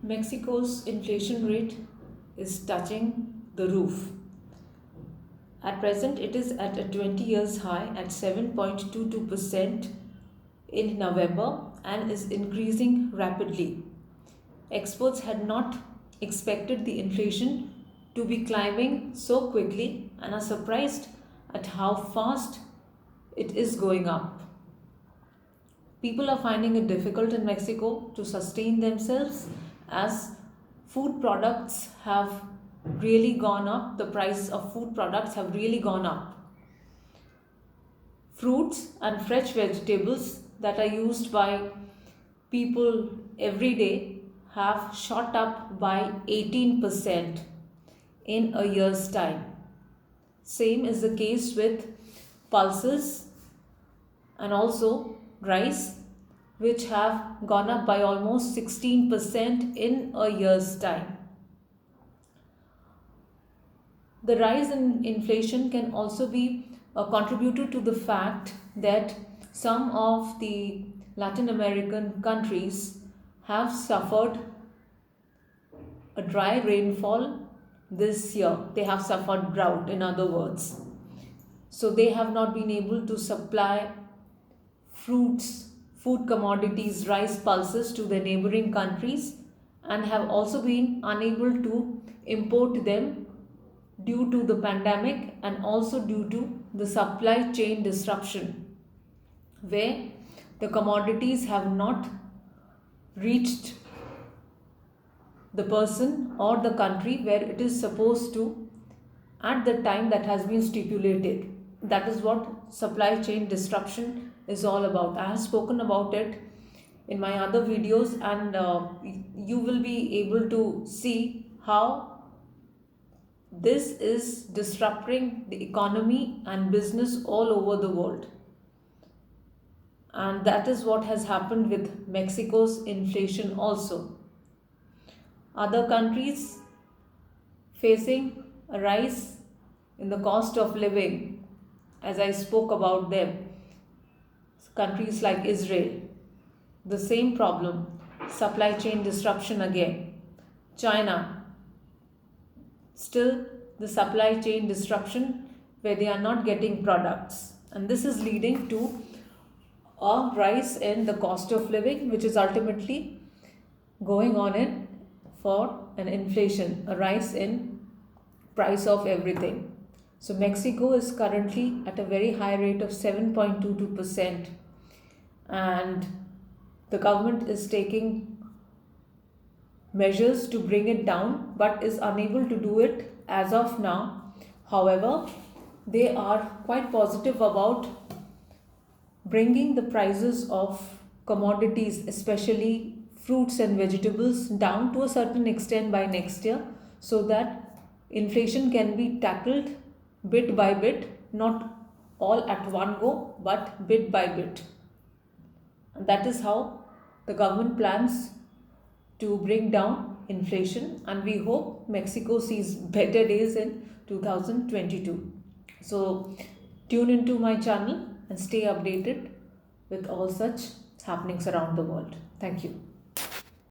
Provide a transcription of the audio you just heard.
Mexico's inflation rate is touching the roof. At present, it is at a 20 years high at 7.22% in November and is increasing rapidly. Experts had not expected the inflation to be climbing so quickly and are surprised at how fast it is going up. People are finding it difficult in Mexico to sustain themselves as food products have really gone up. The price of food products have really gone up. Fruits and fresh vegetables that are used by people every day have shot up by 18% in a year's time. Same is the case with pulses and also rice, which have gone up by almost 16% in a year's time. The rise in inflation can also be a contributor to the fact that some of the Latin American countries have suffered a dry rainfall this year. They have suffered drought, in other words. So they have not been able to supply fruits, food commodities, rice, pulses to the neighboring countries and have also been unable to import them due to the pandemic and also due to the supply chain disruption, where the commodities have not reached the person or the country where it is supposed to at the time that has been stipulated. That is what supply chain disruption is all about. I have spoken about it in my other videos, and you will be able to see how this is disrupting the economy and business all over the world. And that is what has happened with Mexico's inflation also. Other countries facing a rise in the cost of living, as I spoke about them. Countries like Israel, the same problem, supply chain disruption again. China, still the supply chain disruption where they are not getting products. And this is leading to a rise in the cost of living, which is ultimately going on in for an inflation, a rise in price of everything. So Mexico is currently at a very high rate of 7.22%, and the government is taking measures to bring it down but is unable to do it as of now. However, they are quite positive about bringing the prices of commodities, especially fruits and vegetables, down to a certain extent by next year so that inflation can be tackled bit by bit, not all at one go, but bit by bit. And that is how the government plans to bring down inflation, and we hope Mexico sees better days in 2022. So tune into my channel and stay updated with all such happenings around the world. Thank you.